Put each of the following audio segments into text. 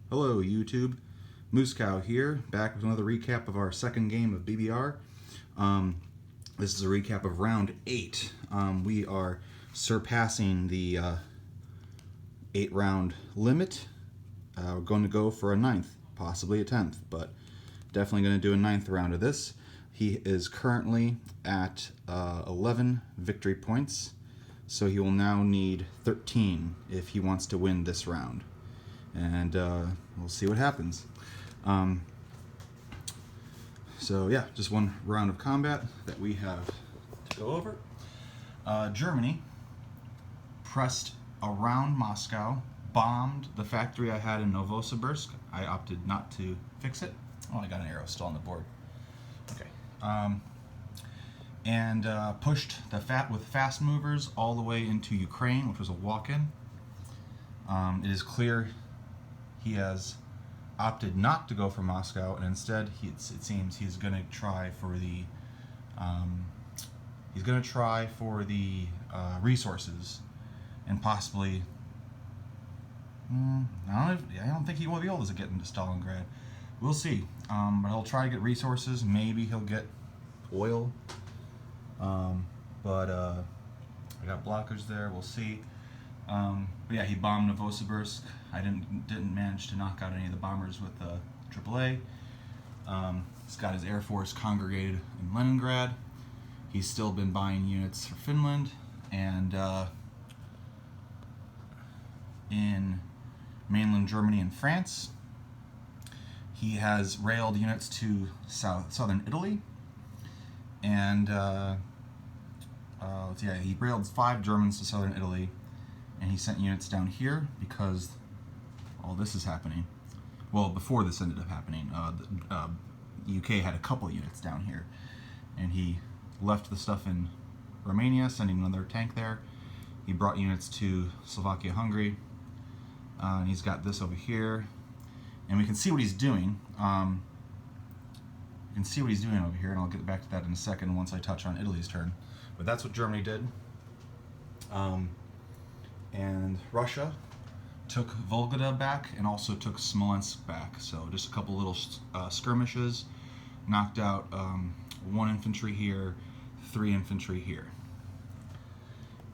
Hello YouTube, Moose Cow here, back with another recap of our second game of BBR. This is a recap of round 8. We are surpassing the 8-round limit. We're going to go for a 9th, possibly a 10th, but definitely going to do a 9th round of this. He is currently at 11 victory points, so he will now need 13 if he wants to win this round. And we'll see what happens. So yeah, just one round of combat that we have to go over. Germany pressed around Moscow, bombed the factory I had in Novosibirsk. I opted not to fix it. Oh, I got an arrow still on the board. Okay. And pushed with fast movers all the way into Ukraine, which was a walk-in. It is clear he has opted not to go for Moscow, and instead, it seems he's going to try for the resources, and possibly. I don't think he will be able to get into Stalingrad. We'll see. But he'll try to get resources. Maybe he'll get oil. But I got blockers there. We'll see. But yeah, he bombed Novosibirsk. I didn't manage to knock out any of the bombers with AAA. He's got his Air Force congregated in Leningrad. He's still been buying units for Finland, and in mainland Germany and France. He has railed units to southern Italy, and he railed 5 Germans to southern Italy. And he sent units down here because all this is happening. Well, before this ended up happening, the UK had a couple units down here. And he left the stuff in Romania, sending another tank there. He brought units to Slovakia, Hungary. And he's got this over here. And we can see what he's doing. You can see what he's doing over here, and I'll get back to that in a second once I touch on Italy's turn. But that's what Germany did. And Russia took Volgograd back and also took Smolensk back. So just a couple little skirmishes, knocked out 1 infantry here, 3 infantry here.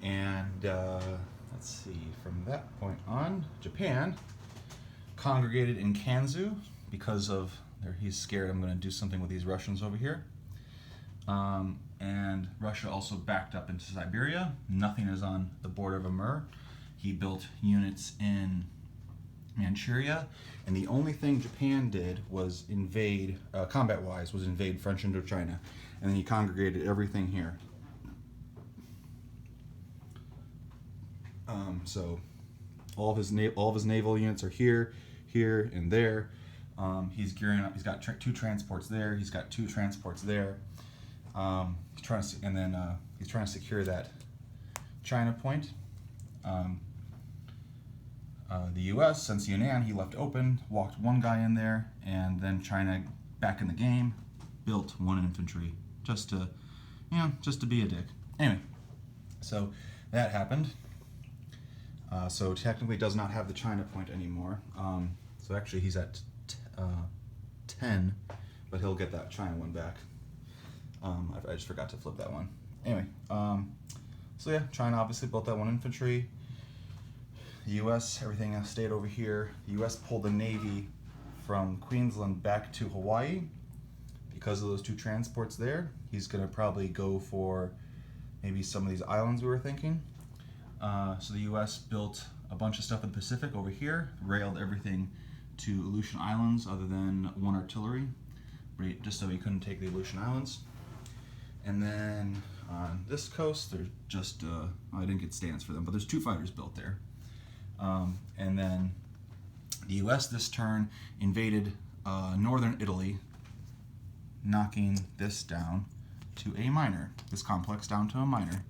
And let's see, from that point on, Japan congregated in Kansu because of he's scared I'm going to do something with these Russians over here. And Russia also backed up into Siberia. Nothing is on the border of Amur. He built units in Manchuria, and the only thing Japan did was invade, combat-wise, was invade French Indochina, and then he congregated everything here. So all of his naval units are here, and there. He's gearing up. He's got 2 transports there. He's got 2 transports there. He's trying to secure that China point. The U.S., since Yunnan, he left open, walked 1 guy in there, and then China, back in the game, built 1 infantry just to be a dick. Anyway, so that happened. So technically does not have the China point anymore. So actually he's at 10, but he'll get that China one back. I just forgot to flip that one. Anyway, so yeah, China obviously built that 1 infantry. The U.S., everything else stayed over here. The U.S. pulled the Navy from Queensland back to Hawaii because of those 2 transports there. He's going to probably go for maybe some of these islands we were thinking. So the U.S. built a bunch of stuff in the Pacific over here, railed everything to Aleutian Islands other than 1 artillery, just so he couldn't take the Aleutian Islands. And then on this coast, there's just, I didn't get stands for them, but there's 2 fighters built there. And then the U.S. this turn invaded northern Italy, knocking this down to a minor, this complex down to a minor.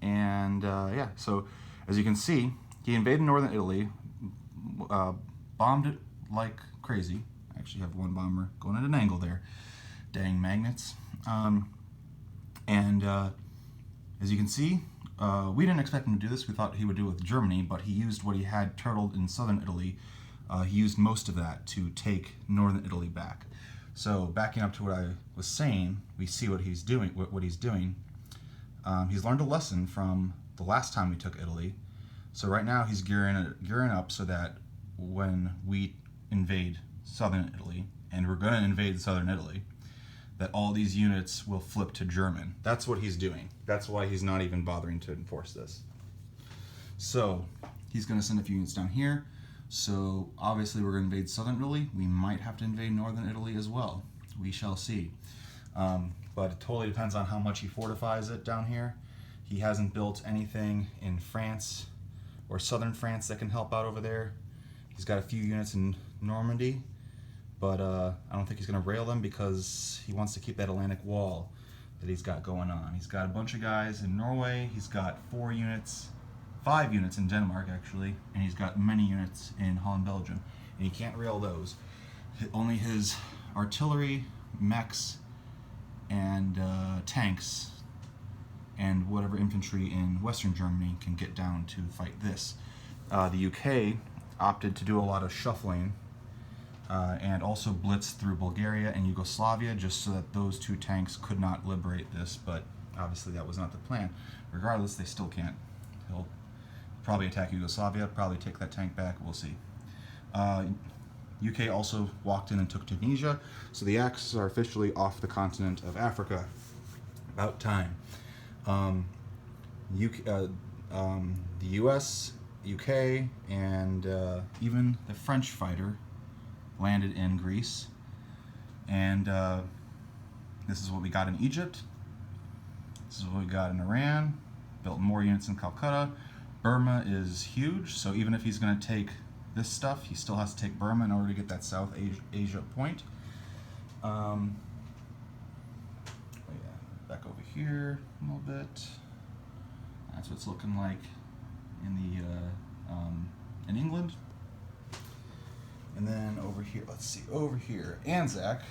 Yeah, so as you can see, he invaded northern Italy, bombed it like crazy. I actually have 1 bomber going at an angle there. Dang magnets. As you can see, we didn't expect him to do this. We thought he would do it with Germany, but he used what he had turtled in southern Italy. He used most of that to take northern Italy back. So backing up to what I was saying, we see what he's doing. He's learned a lesson from the last time we took Italy. So right now he's gearing up so that when we invade southern Italy, and we're going to invade southern Italy, that all these units will flip to German. That's what he's doing. That's why he's not even bothering to enforce this. So he's going to send a few units down here. So obviously we're going to invade southern Italy. We might have to invade northern Italy as well. We shall see. But it totally depends on how much he fortifies it down here. He hasn't built anything in France or southern France that can help out over there. He's got a few units in Normandy, but I don't think he's going to rail them because he wants to keep that Atlantic wall that he's got going on. He's got a bunch of guys in Norway. He's got 5 units in Denmark actually, and he's got many units in Holland, Belgium, and he can't rail those. Only his artillery, mechs, and tanks, and whatever infantry in Western Germany can get down to fight this. The UK opted to do a lot of shuffling and also blitz through Bulgaria and Yugoslavia just so that those 2 tanks could not liberate this, but obviously that was not the plan. Regardless, they still can't. He'll probably attack Yugoslavia, probably take that tank back, we'll see. UK also walked in and took Tunisia, so the Axis are officially off the continent of Africa. About time. The US, UK, and even the French fighter landed in Greece. And this is what we got in Egypt. This is what we got in Iran. Built more units in Calcutta. Burma is huge, so even if he's going to take this stuff, he still has to take Burma in order to get that South Asia point. Back over here a little bit. That's what it's looking like in England. And then over here, let's see, over here, Anzac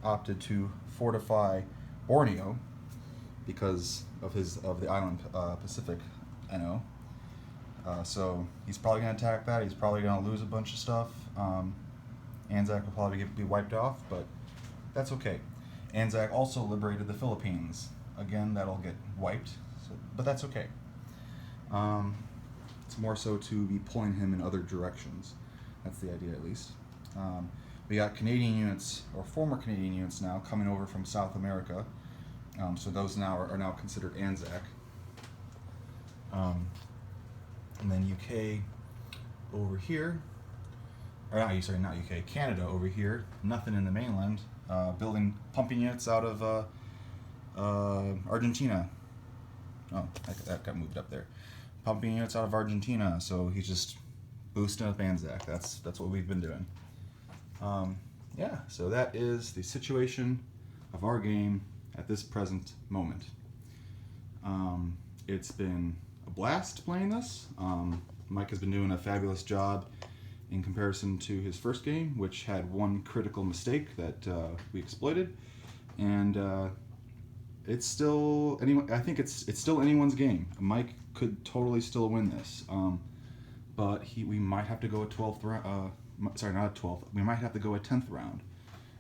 opted to fortify Borneo because of the island Pacific, I know. So he's probably going to attack that. He's probably going to lose a bunch of stuff. Anzac will probably be wiped off, but that's okay. Anzac also liberated the Philippines. Again, that'll get wiped, but that's okay. It's more so to be pulling him in other directions. That's the idea, at least. We got Canadian units, or former Canadian units now, coming over from South America. So those now are now considered Anzac. And then UK over here, or not UK, Canada over here, nothing in the mainland, pumping units out of Argentina. Oh, that got moved up there. Pumping units out of Argentina, so he's just boosting up Anzac. That's what we've been doing. Yeah, so that is the situation of our game at this present moment. It's been a blast playing this. Mike has been doing a fabulous job in comparison to his first game, which had one critical mistake that we exploited, and it's still I think it's still anyone's game. Mike could totally still win this, but we might have to go a 12th round. Sorry, not a 12th. We might have to go a 10th round,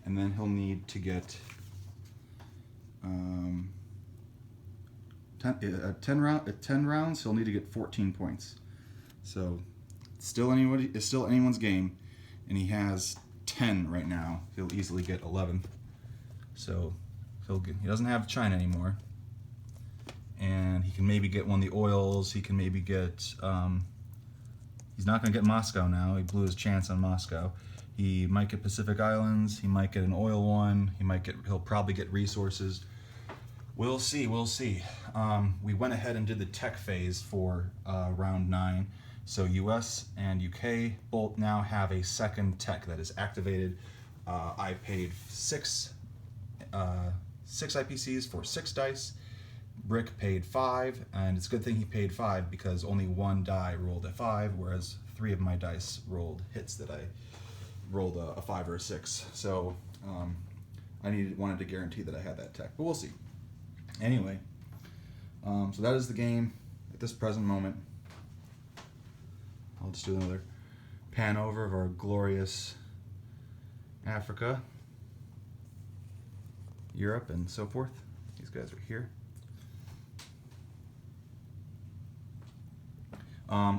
and then he'll need to get 10 rounds. He'll need to get 14 points. So it's still anyone's game, and he has 10 right now. He'll easily get 11. So he doesn't have China anymore, and he can maybe get one of the oils. He can maybe get. He's not going to get Moscow now. He blew his chance on Moscow. He might get Pacific Islands. He might get an oil one. He'll probably get resources. We'll see. We went ahead and did the tech phase for round 9. So US and UK both now have a second tech that is activated. I paid 6 IPCs for 6 dice. Brick paid 5, and it's a good thing he paid 5 because only 1 die rolled a 5, whereas 3 of my dice rolled hits that I rolled a 5 or a 6. So I wanted to guarantee that I had that tech, but we'll see. Anyway, So that is the game at this present moment. I'll just do another pan over of our glorious Africa, Europe, and so forth. These guys are here.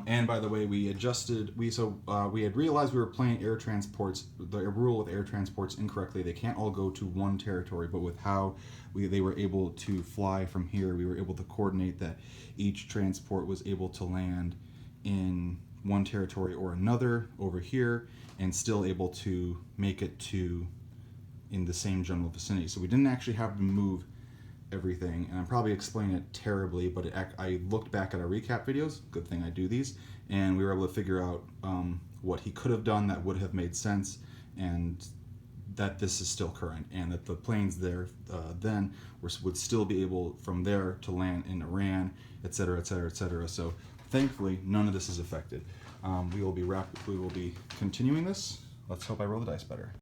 And by the way, we had realized we were playing air transports, the rule with air transports incorrectly. They can't all go to one territory, but with how they were able to fly from here, we were able to coordinate that each transport was able to land in one territory or another over here, and still able to make it to in the same general vicinity. So we didn't actually have to move everything, and I'm probably explaining it terribly, but I looked back at our recap videos, good thing I do these, and we were able to figure out what he could have done that would have made sense, and that this is still current, and that the planes there then would still be able from there to land in Iran, etc., etc., etc. So thankfully none of this is affected. We will be continuing this. Let's hope I roll the dice better.